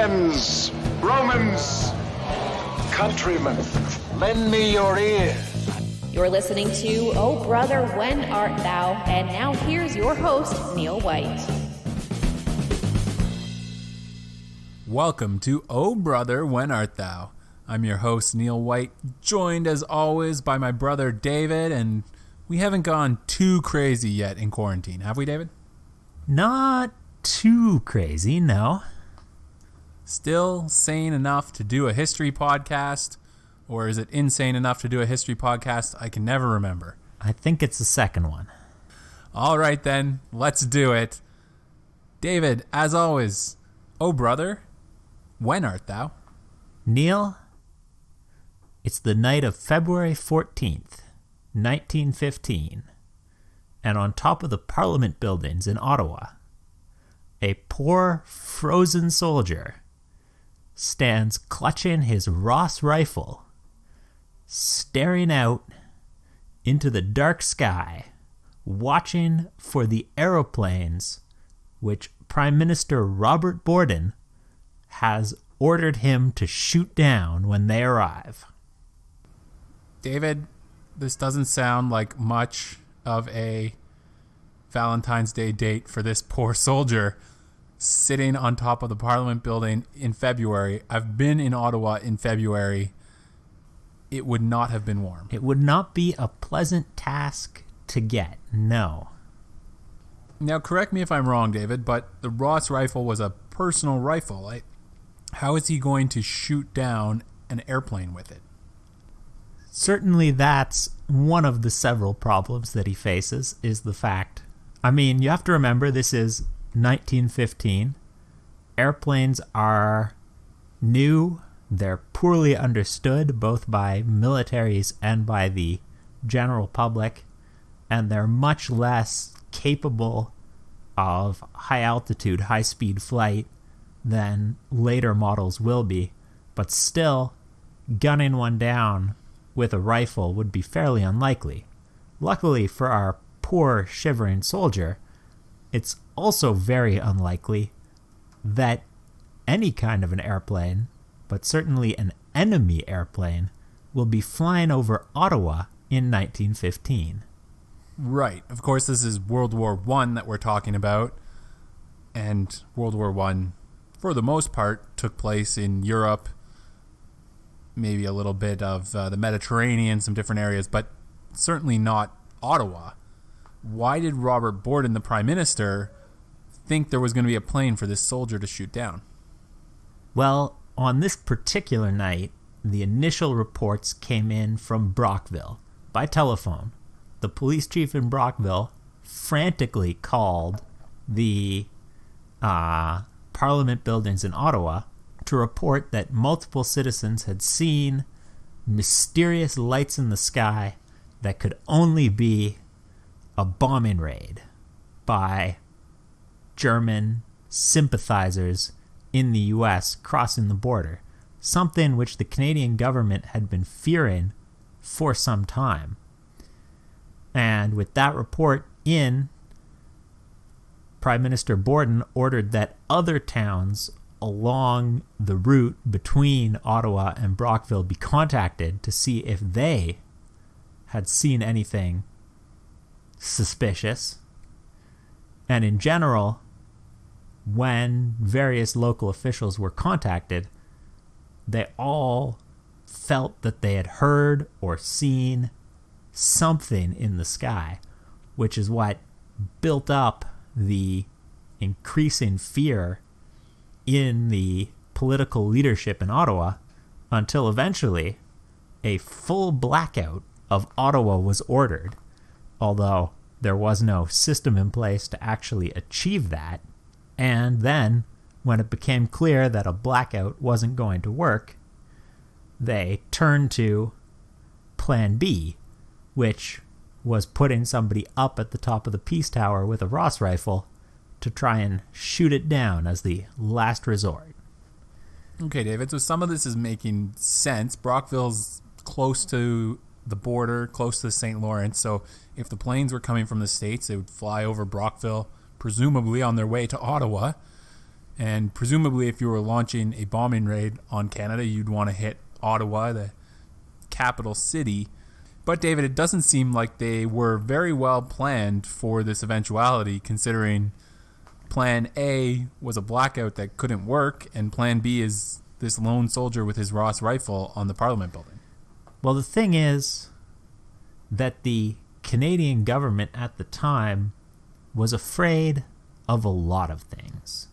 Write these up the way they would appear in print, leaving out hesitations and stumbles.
friends, Romans, countrymen, lend me your ear. You're listening to Oh Brother, When Art Thou? And now here's your host, Neil White. Welcome to Oh Brother, When Art Thou? I'm your host, Neil White, joined as always by my brother, David, and we haven't gone too crazy yet in quarantine, have we, David? Not too crazy, no. Still sane enough to do a history podcast? Or is it insane enough to do a history podcast? I can never remember. I think it's the second one. All right, then. Let's do it. David, as always, oh brother, when art thou? Neil, it's the night of February 14th, 1915, and on top of the Parliament buildings in Ottawa, a poor frozen soldier stands clutching his Ross rifle, staring out into the dark sky, watching for the aeroplanes which Prime Minister Robert Borden has ordered him to shoot down when they arrive. David, this doesn't sound like much of a Valentine's Day date for this poor soldier sitting on top of the Parliament building in February. I've been in Ottawa in February. It would not have been warm. It would not be a pleasant task to get, no. Now, correct me if I'm wrong, David, but the Ross rifle was a personal rifle. How is he going to shoot down an airplane with it? Certainly that's one of the several problems that he faces, is the fact. I mean, you have to remember this is 1915. Airplanes are new. They're poorly understood both by militaries and by the general public, and they're much less capable of high altitude, high speed flight than later models will be. But still, gunning one down with a rifle would be fairly unlikely. Luckily for our poor shivering soldier, it's also very unlikely that any kind of an airplane, but certainly an enemy airplane, will be flying over Ottawa in 1915. Right. Of course, this is World War I that we're talking about. And World War I, for the most part, took place in Europe, maybe a little bit of the Mediterranean, some different areas, but certainly not Ottawa. Why did Robert Borden, the Prime Minister, think there was going to be a plane for this soldier to shoot down? Well, on this particular night, the initial reports came in from Brockville by telephone. The police chief in Brockville frantically called the Parliament buildings in Ottawa to report that multiple citizens had seen mysterious lights in the sky that could only be a bombing raid by German sympathizers in the U.S. crossing the border, something which the Canadian government had been fearing for some time. And with that report in, Prime Minister Borden ordered that other towns along the route between Ottawa and Brockville be contacted to see if they had seen anything suspicious. And in general, when various local officials were contacted, they all felt that they had heard or seen something in the sky, which is what built up the increasing fear in the political leadership in Ottawa until eventually a full blackout of Ottawa was ordered, although there was no system in place to actually achieve that. And then, when it became clear that a blackout wasn't going to work, they turned to Plan B, which was putting somebody up at the top of the Peace Tower with a Ross rifle to try and shoot it down as the last resort. Okay, David, so some of this is making sense. Brockville's close to the border, close to the St. Lawrence, so if the planes were coming from the States, they would fly over Brockville, presumably on their way to Ottawa. And presumably, if you were launching a bombing raid on Canada, you'd want to hit Ottawa, the capital city. But David, it doesn't seem like they were very well planned for this eventuality, considering Plan A was a blackout that couldn't work, and Plan B is this lone soldier with his Ross rifle on the Parliament building. Well, the thing is that the Canadian government at the time was afraid of a lot of things.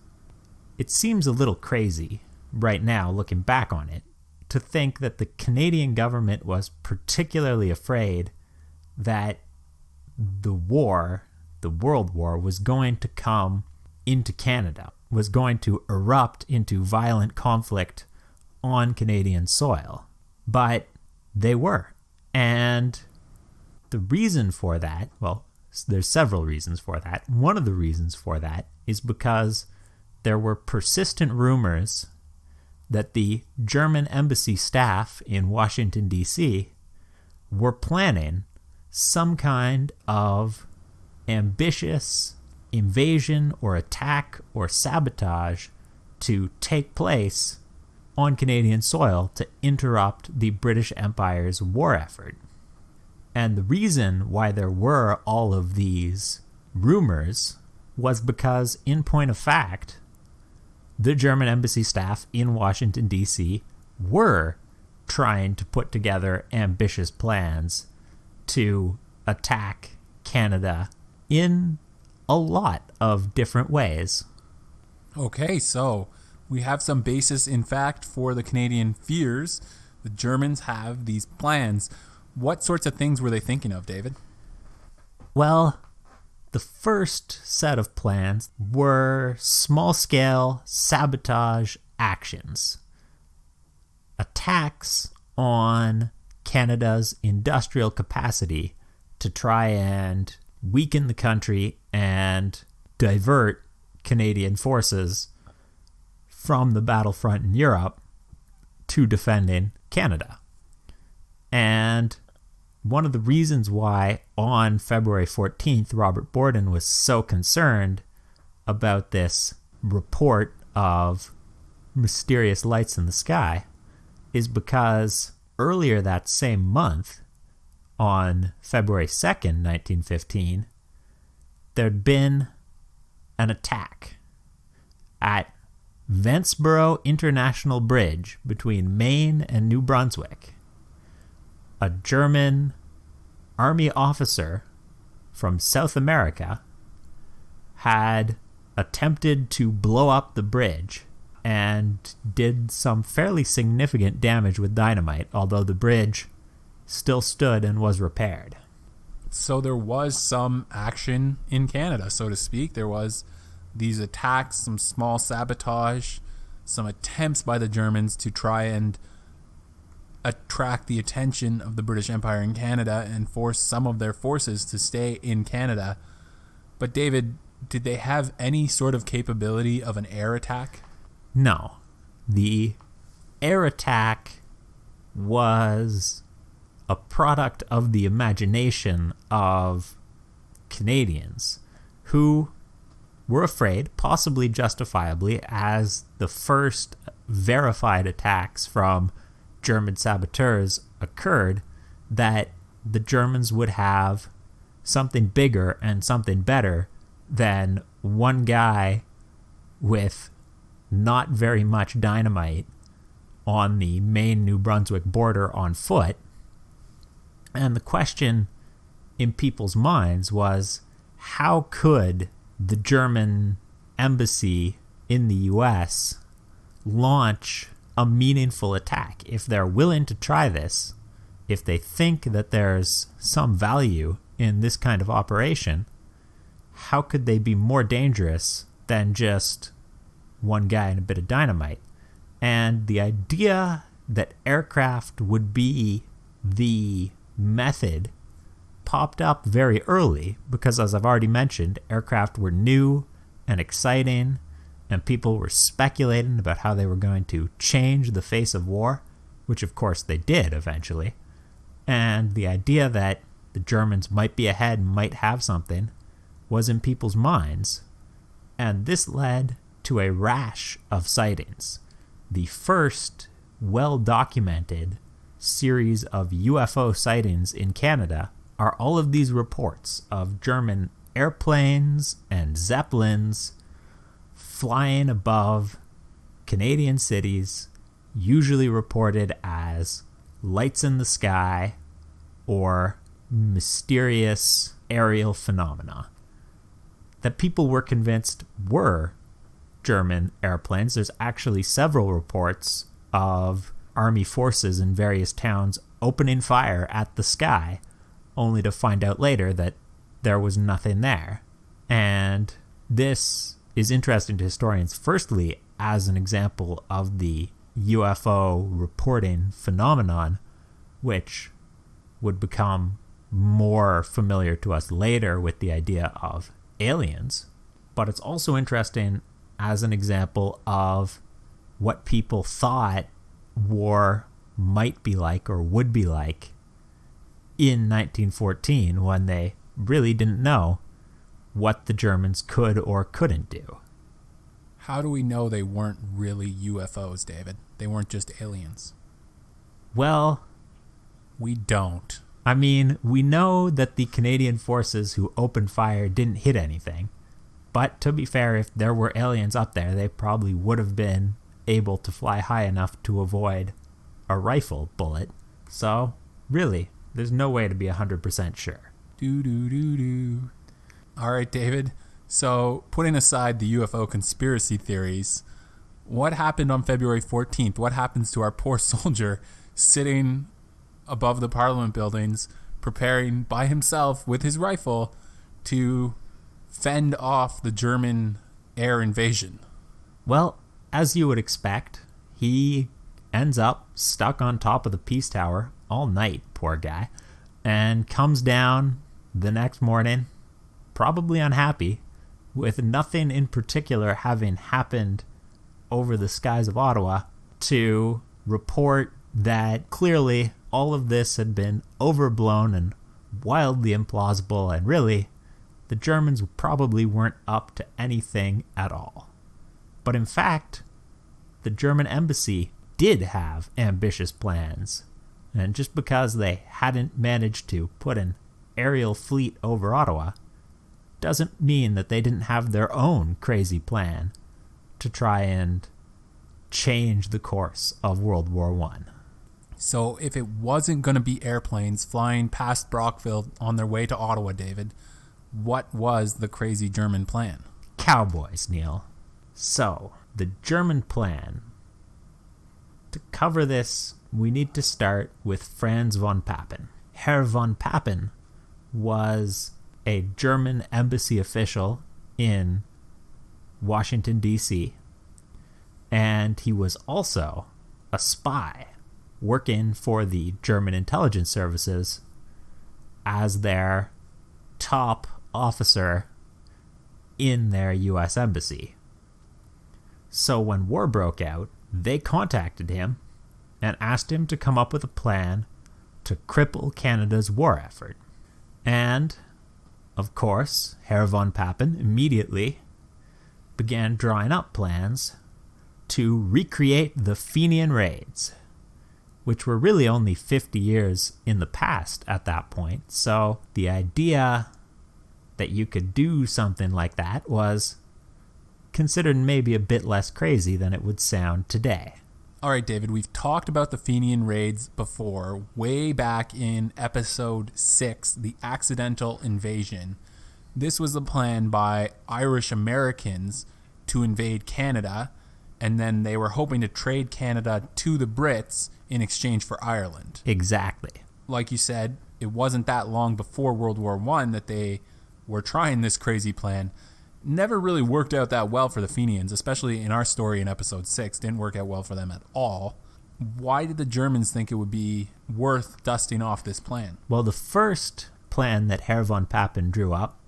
It seems a little crazy right now, looking back on it, to think that the Canadian government was particularly afraid that the war, the World War, was going to come into Canada, was going to erupt into violent conflict on Canadian soil. But they were. And the reason for that, well, there's several reasons for that. One of the reasons for that is because there were persistent rumors that the German embassy staff in Washington, D.C. were planning some kind of ambitious invasion or attack or sabotage to take place on Canadian soil to interrupt the British Empire's war effort. And the reason why there were all of these rumors was because, in point of fact, the German embassy staff in Washington, D.C. were trying to put together ambitious plans to attack Canada in a lot of different ways. Okay, so we have some basis in fact for the Canadian fears. The Germans have these plans. What sorts of things were they thinking of, David? Well, the first set of plans were small-scale sabotage actions. Attacks on Canada's industrial capacity to try and weaken the country and divert Canadian forces from the battlefront in Europe to defending Canada. And one of the reasons why on February 14th, Robert Borden was so concerned about this report of mysterious lights in the sky is because earlier that same month, on February 2nd, 1915, there'd been an attack at Vanceboro International Bridge between Maine and New Brunswick. A German army officer from South America had attempted to blow up the bridge and did some fairly significant damage with dynamite, although the bridge still stood and was repaired. So there was some action in Canada, so to speak. There was these attacks, some small sabotage, some attempts by the Germans to try and attract the attention of the British Empire in Canada and force some of their forces to stay in Canada. But David, did they have any sort of capability of an air attack? No. The air attack was a product of the imagination of Canadians who were afraid, possibly justifiably, as the first verified attacks from German saboteurs occurred, that the Germans would have something bigger and something better than one guy with not very much dynamite on the Maine-New Brunswick border on foot. And the question in people's minds was, how could the German embassy in the U.S. launch a meaningful attack? If they're willing to try this, if they think that there's some value in this kind of operation, how could they be more dangerous than just one guy and a bit of dynamite? And the idea that aircraft would be the method popped up very early because, as I've already mentioned, aircraft were new and exciting, and people were speculating about how they were going to change the face of war, which of course they did eventually. And the idea that the Germans might be ahead and might have something was in people's minds. And this led to a rash of sightings. The first well-documented series of UFO sightings in Canada are all of these reports of German airplanes and zeppelins flying above Canadian cities, usually reported as lights in the sky or mysterious aerial phenomena that people were convinced were German airplanes. There's actually several reports of army forces in various towns opening fire at the sky, only to find out later that there was nothing there. And this is interesting to historians, firstly, as an example of the UFO reporting phenomenon, which would become more familiar to us later with the idea of aliens. But it's also interesting as an example of what people thought war might be like or would be like in 1914, when they really didn't know what the Germans could or couldn't do. How do we know they weren't really UFOs, David? They weren't just aliens. Well, we don't. I mean, we know that the Canadian forces who opened fire didn't hit anything. But to be fair, if there were aliens up there, they probably would have been able to fly high enough to avoid a rifle bullet. So, really, there's no way to be 100% sure. All right, David. So, putting aside the UFO conspiracy theories, what happened on February 14th? What happens to our poor soldier sitting above the Parliament buildings, preparing by himself with his rifle to fend off the German air invasion? Well, as you would expect, he ends up stuck on top of the Peace Tower all night, poor guy, and comes down the next morning, probably unhappy, with nothing in particular having happened over the skies of Ottawa, to report that clearly all of this had been overblown and wildly implausible, and really, the Germans probably weren't up to anything at all. But in fact, the German embassy did have ambitious plans, and just because they hadn't managed to put an aerial fleet over Ottawa doesn't mean that they didn't have their own crazy plan to try and change the course of World War I. So if it wasn't going to be airplanes flying past Brockville on their way to Ottawa, David, what was the crazy German plan? Cowboys, Neil. So, the German plan. To cover this, we need to start with Franz von Papen. Herr von Papen was a German embassy official in Washington, D.C., and he was also a spy working for the German intelligence services as their top officer in their U.S. embassy. So when war broke out, they contacted him and asked him to come up with a plan to cripple Canada's war effort. And, of course, Herr von Papen immediately began drawing up plans to recreate the Fenian raids, which were really only 50 years in the past at that point. So the idea that you could do something like that was considered maybe a bit less crazy than it would sound today. All right, David, we've talked about the Fenian raids before, way back in episode 6, The Accidental Invasion. This was a plan by Irish Americans to invade Canada, and then they were hoping to trade Canada to the Brits in exchange for Ireland. Exactly. Like you said, it wasn't that long before World War I that they were trying this crazy plan. Never really worked out that well for the Fenians, especially in our story in episode 6. Didn't work out well for them at all. Why did the Germans think it would be worth dusting off this plan? Well, the first plan that Herr von Papen drew up,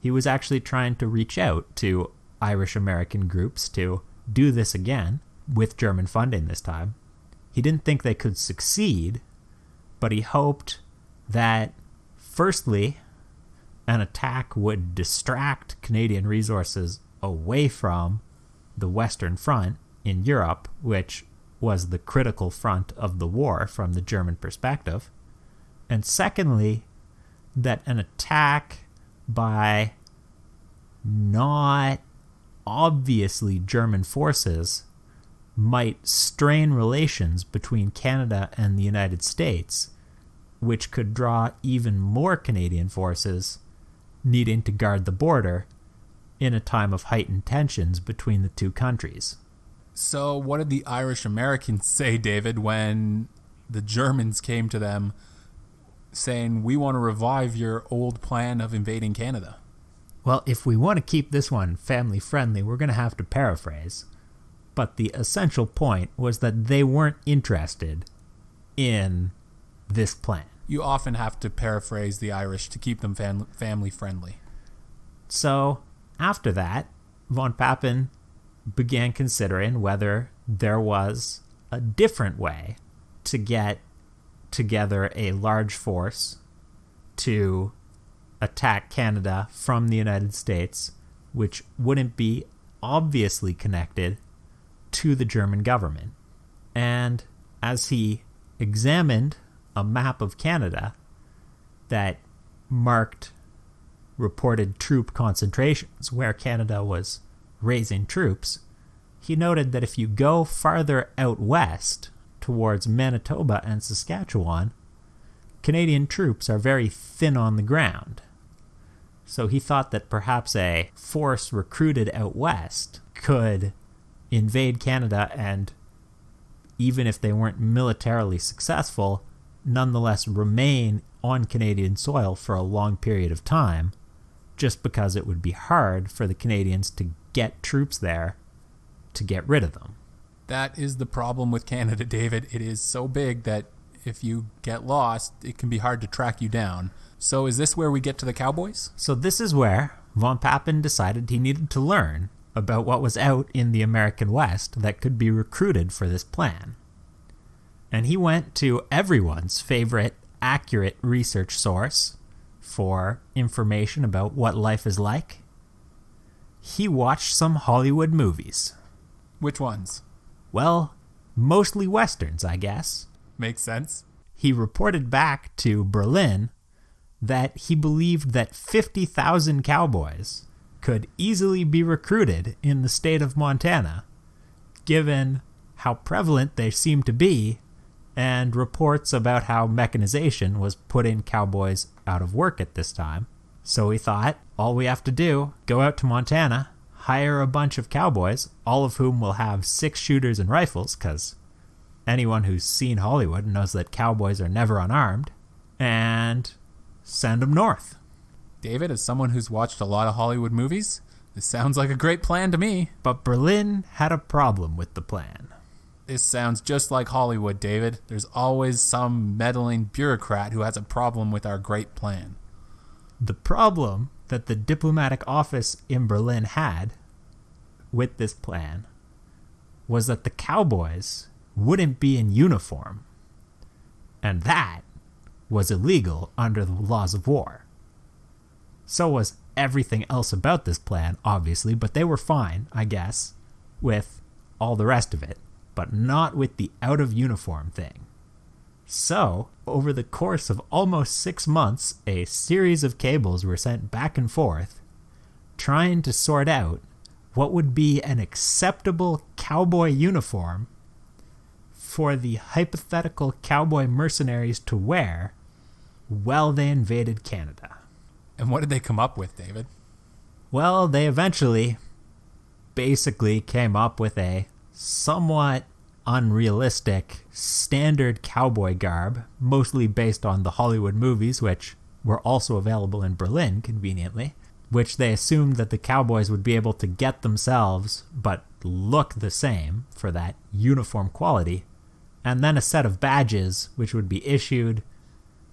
he was actually trying to reach out to Irish American groups to do this again, with German funding this time. He didn't think they could succeed, but he hoped that, firstly, an attack would distract Canadian resources away from the Western Front in Europe, which was the critical front of the war from the German perspective. And secondly, that an attack by not obviously German forces might strain relations between Canada and the United States, which could draw even more Canadian forces needing to guard the border in a time of heightened tensions between the two countries. So what did the Irish Americans say, David, when the Germans came to them saying, we want to revive your old plan of invading Canada? Well, if we want to keep this one family friendly, we're going to have to paraphrase. But the essential point was that they weren't interested in this plan. You often have to paraphrase the Irish to keep them family friendly. So after that, von Papen began considering whether there was a different way to get together a large force to attack Canada from the United States, which wouldn't be obviously connected to the German government. And as he examined a map of Canada that marked reported troop concentrations where Canada was raising troops, he noted that if you go farther out west towards Manitoba and Saskatchewan, Canadian troops are very thin on the ground. So he thought that perhaps a force recruited out west could invade Canada and, even if they weren't militarily successful, nonetheless remain on Canadian soil for a long period of time, just because it would be hard for the Canadians to get troops there to get rid of them. That is the problem with Canada, David. It is so big that if you get lost, it can be hard to track you down. So is this where we get to the Cowboys? So this is where von Papen decided he needed to learn about what was out in the American West that could be recruited for this plan. And he went to everyone's favorite accurate research source for information about what life is like. He watched some Hollywood movies. Which ones? Well, mostly Westerns, I guess. Makes sense. He reported back to Berlin that he believed that 50,000 cowboys could easily be recruited in the state of Montana, given how prevalent they seemed to be, and reports about how mechanization was putting cowboys out of work at this time. So he thought, all we have to do, go out to Montana, hire a bunch of cowboys, all of whom will have 6 shooters and rifles, because anyone who's seen Hollywood knows that cowboys are never unarmed, and send them north. David, as someone who's watched a lot of Hollywood movies, this sounds like a great plan to me. But Berlin had a problem with the plan. This sounds just like Hollywood, David. There's always some meddling bureaucrat who has a problem with our great plan. The problem that the diplomatic office in Berlin had with this plan was that the cowboys wouldn't be in uniform. And that was illegal under the laws of war. So was everything else about this plan, obviously, but they were fine, I guess, with all the rest of it, but not with the out-of-uniform thing. So, over the course of almost 6 months, a series of cables were sent back and forth, trying to sort out what would be an acceptable cowboy uniform for the hypothetical cowboy mercenaries to wear while they invaded Canada. And what did they come up with, David? Well, they eventually basically came up with a somewhat unrealistic standard cowboy garb, mostly based on the Hollywood movies, which were also available in Berlin, conveniently, which they assumed that the cowboys would be able to get themselves, but look the same for that uniform quality, and then a set of badges which would be issued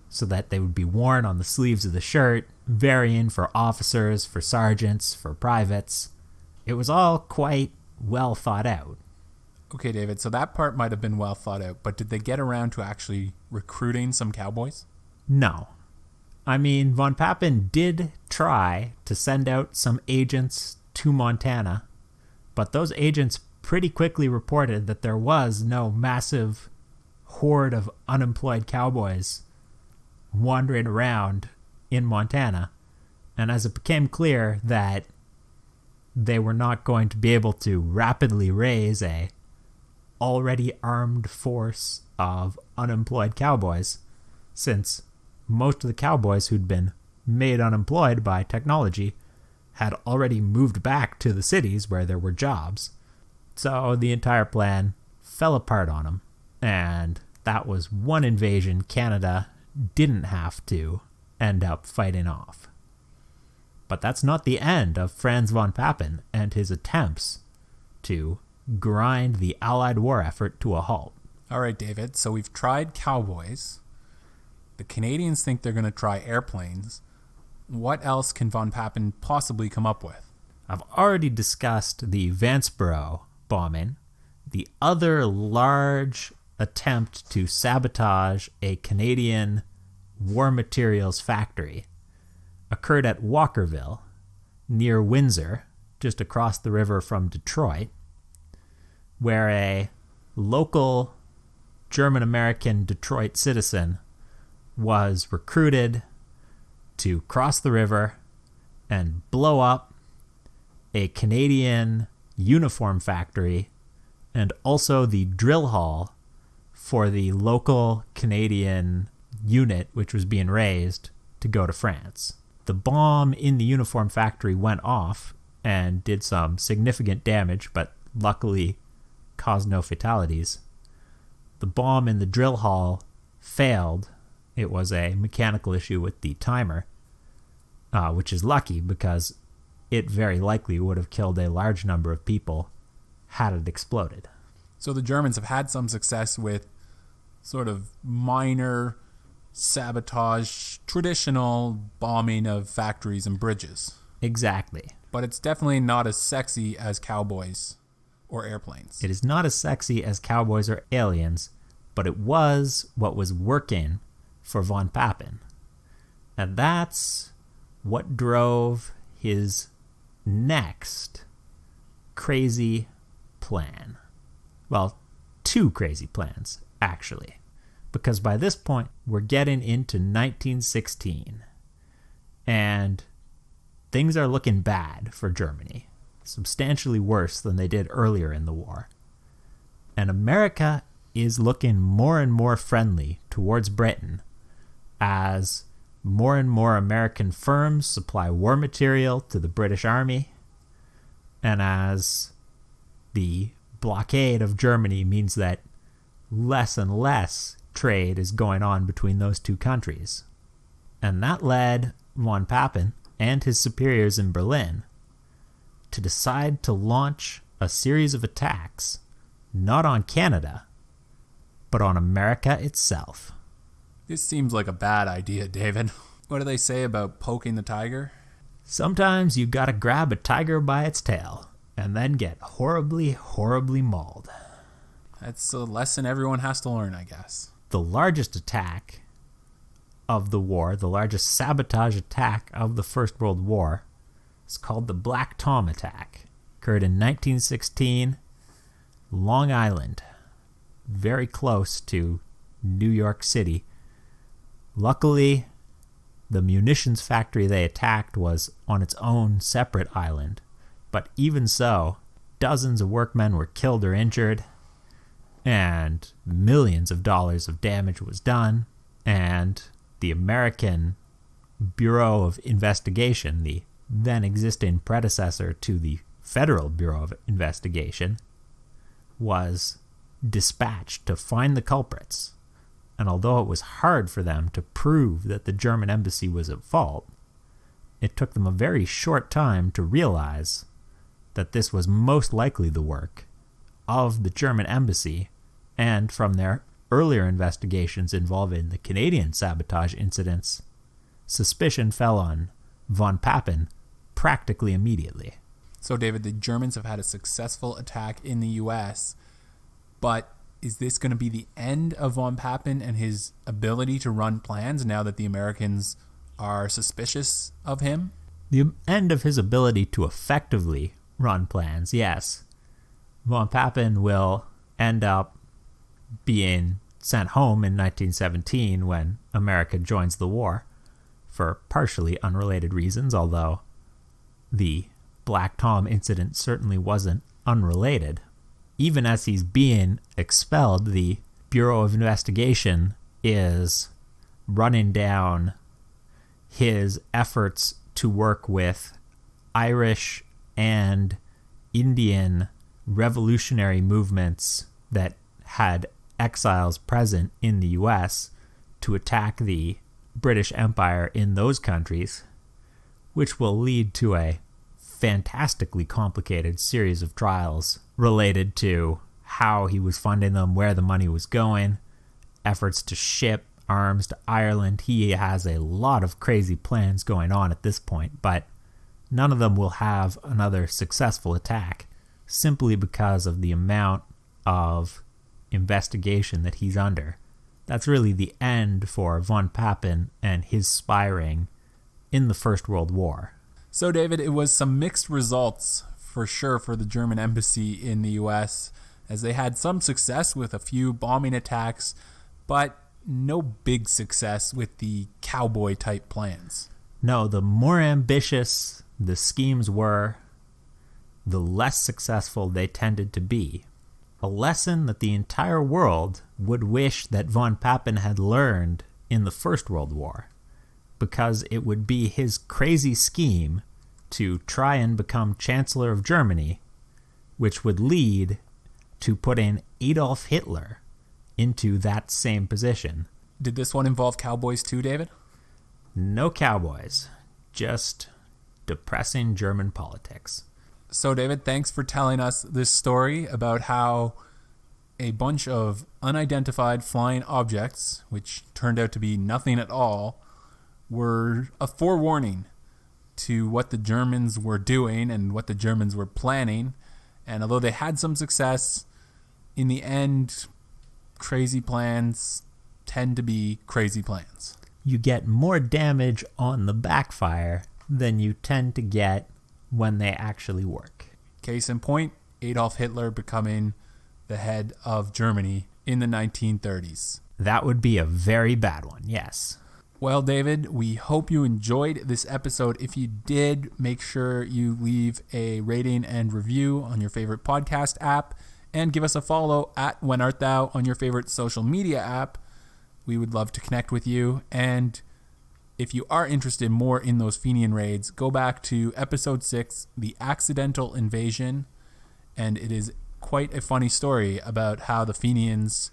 so that they would be worn on the sleeves of the shirt, varying for officers, for sergeants, for privates. It was all quite well thought out. Okay, David, so that part might have been well thought out, but did they get around to actually recruiting some cowboys? No. I mean, von Papen did try to send out some agents to Montana But those agents pretty quickly reported that there was no massive horde of unemployed cowboys wandering around in Montana. And as it became clear that they were not going to be able to rapidly raise a already armed force of unemployed cowboys, since most of the cowboys who'd been made unemployed by technology had already moved back to the cities where there were jobs. So the entire plan fell apart on them, and that was one invasion Canada didn't have to end up fighting off. But that's not the end of Franz von Papen and his attempts to grind the Allied war effort to a halt. All right, David, so we've tried cowboys. The Canadians think they're going to try airplanes. What else can von Papen possibly come up with? I've already discussed the Vanceboro bombing. The other large attempt to sabotage a Canadian war materials factory occurred at Walkerville, near Windsor, just across the river from Detroit, where a local German-American Detroit citizen was recruited to cross the river and blow up a Canadian uniform factory and also the drill hall for the local Canadian unit which was being raised to go to France. The bomb in the uniform factory went off and did some significant damage, but luckily caused no fatalities. The bomb in the drill hall failed. It was a mechanical issue with the timer, which is lucky because it very likely would have killed a large number of people had it exploded. So the Germans have had some success with sort of minor sabotage, traditional bombing of factories and bridges. Exactly. But it's definitely not as sexy as cowboys or airplanes. It is not as sexy as cowboys or aliens, but it was what was working for von Papen. And that's what drove his next crazy plan. Well, two crazy plans, actually. Because by this point, we're getting into 1916. And things are looking bad for Germany. Substantially worse than they did earlier in the war. And America is looking more and more friendly towards Britain as more and more American firms supply war material to the British Army, and as the blockade of Germany means that less and less trade is going on between those two countries. And that led von Papen and his superiors in Berlin to decide to launch a series of attacks, not on Canada, but on America itself. This seems like a bad idea, David. What do they say about poking the tiger? Sometimes you gotta grab a tiger by its tail and then get horribly, horribly mauled. That's a lesson everyone has to learn, I guess. The largest attack of the war, the largest sabotage attack of the First World War, is called the Black Tom attack. Occurred in 1916, Long Island, very close to New York City. Luckily, the munitions factory they attacked was on its own separate island, but even so, dozens of workmen were killed or injured, and millions of dollars of damage was done, and the American Bureau of Investigation, the then existing predecessor to the Federal Bureau of Investigation, was dispatched to find the culprits. And although it was hard for them to prove that the German embassy was at fault, it took them a very short time to realize that this was most likely the work of the German embassy, and from their earlier investigations involving the Canadian sabotage incidents, suspicion fell on von Papen practically immediately. So, David, the Germans have had a successful attack in the U.S., but is this going to be the end of von Papen and his ability to run plans now that the Americans are suspicious of him? The end of his ability to effectively run plans, yes. Von Papen will end up being sent home in 1917 when America joins the war for partially unrelated reasons, although the Black Tom incident certainly wasn't unrelated. Even as he's being expelled, the Bureau of Investigation is running down his efforts to work with Irish and Indian revolutionary movements that had exiles present in the U.S. to attack the British Empire in those countries, which will lead to a fantastically complicated series of trials related to how he was funding them, where the money was going, efforts to ship arms to Ireland. He has a lot of crazy plans going on at this point, but none of them will have another successful attack simply because of the amount of investigation that he's under. That's really the end for von Papen and his spy ring in the First World War. So, David, it was some mixed results for sure for the German embassy in the U.S., as they had some success with a few bombing attacks, but no big success with the cowboy-type plans. No, the more ambitious the schemes were, the less successful they tended to be. A lesson that the entire world would wish that von Papen had learned in the First World War, because it would be his crazy scheme to try and become Chancellor of Germany, which would lead to putting Adolf Hitler into that same position. Did this one involve cowboys too, David? No cowboys, just depressing German politics. So, David, thanks for telling us this story about how a bunch of unidentified flying objects, which turned out to be nothing at all, were a forewarning to what the Germans were doing and what the Germans were planning. And although they had some success, in the end, crazy plans tend to be crazy plans. You get more damage on the backfire than you tend to get when they actually work. Case in point, Adolf Hitler becoming the head of Germany in the 1930s. That would be a very bad one, yes. Well, David, we hope you enjoyed this episode. If you did, make sure you leave a rating and review on your favorite podcast app and give us a follow at When Art Thou on your favorite social media app. We would love to connect with you. And if you are interested more in those Fenian raids, go back to episode 6, The Accidental Invasion. And it is quite a funny story about how the Fenians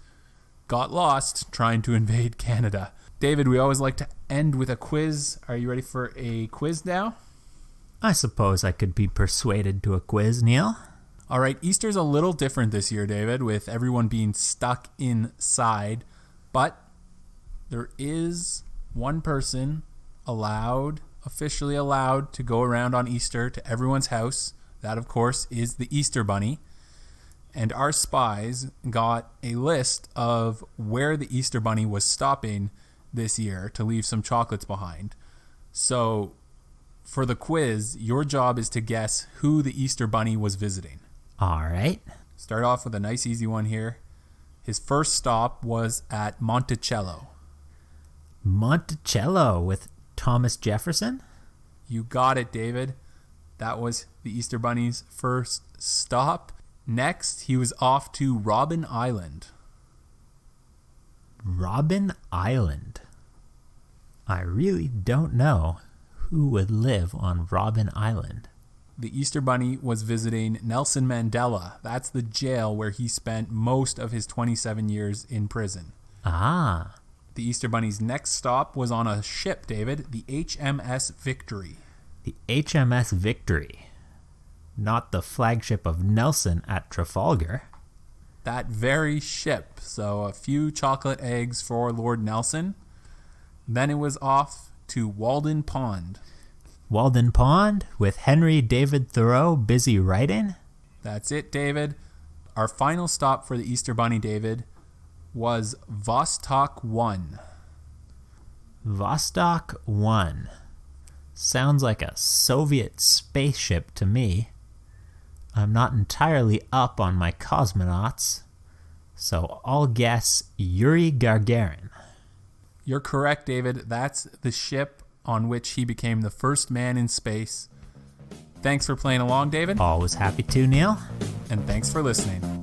got lost trying to invade Canada. David, we always like to end with a quiz. Are you ready for a quiz now? I suppose I could be persuaded to a quiz, Neil. All right, Easter's a little different this year, David, with everyone being stuck inside. But there is one person officially allowed to go around on Easter to everyone's house. That, of course, is the Easter Bunny. And our spies got a list of where the Easter Bunny was stopping this year to leave some chocolates behind. So for the quiz, your job is to guess who the Easter Bunny was visiting. All right. Start off with a nice easy one here. His first stop was at Monticello. Monticello with Thomas Jefferson? You got it, David. That was the Easter Bunny's first stop. Next, he was off to Robben Island. Robben Island. I really don't know who would live on Robben Island. The Easter Bunny was visiting Nelson Mandela. That's the jail where he spent most of his 27 years in prison. Ah. The Easter Bunny's next stop was on a ship, David, the HMS Victory. The HMS Victory. Not the flagship of Nelson at Trafalgar. That very ship. So a few chocolate eggs for Lord Nelson. Then it was off to Walden Pond. Walden Pond with Henry David Thoreau busy writing? That's it, David. Our final stop for the Easter Bunny, David, was Vostok 1. Vostok 1. Sounds like a Soviet spaceship to me. I'm not entirely up on my cosmonauts, so I'll guess Yuri Gagarin. You're correct, David. That's the ship on which he became the first man in space. Thanks for playing along, David. Always happy to, Neil. And thanks for listening.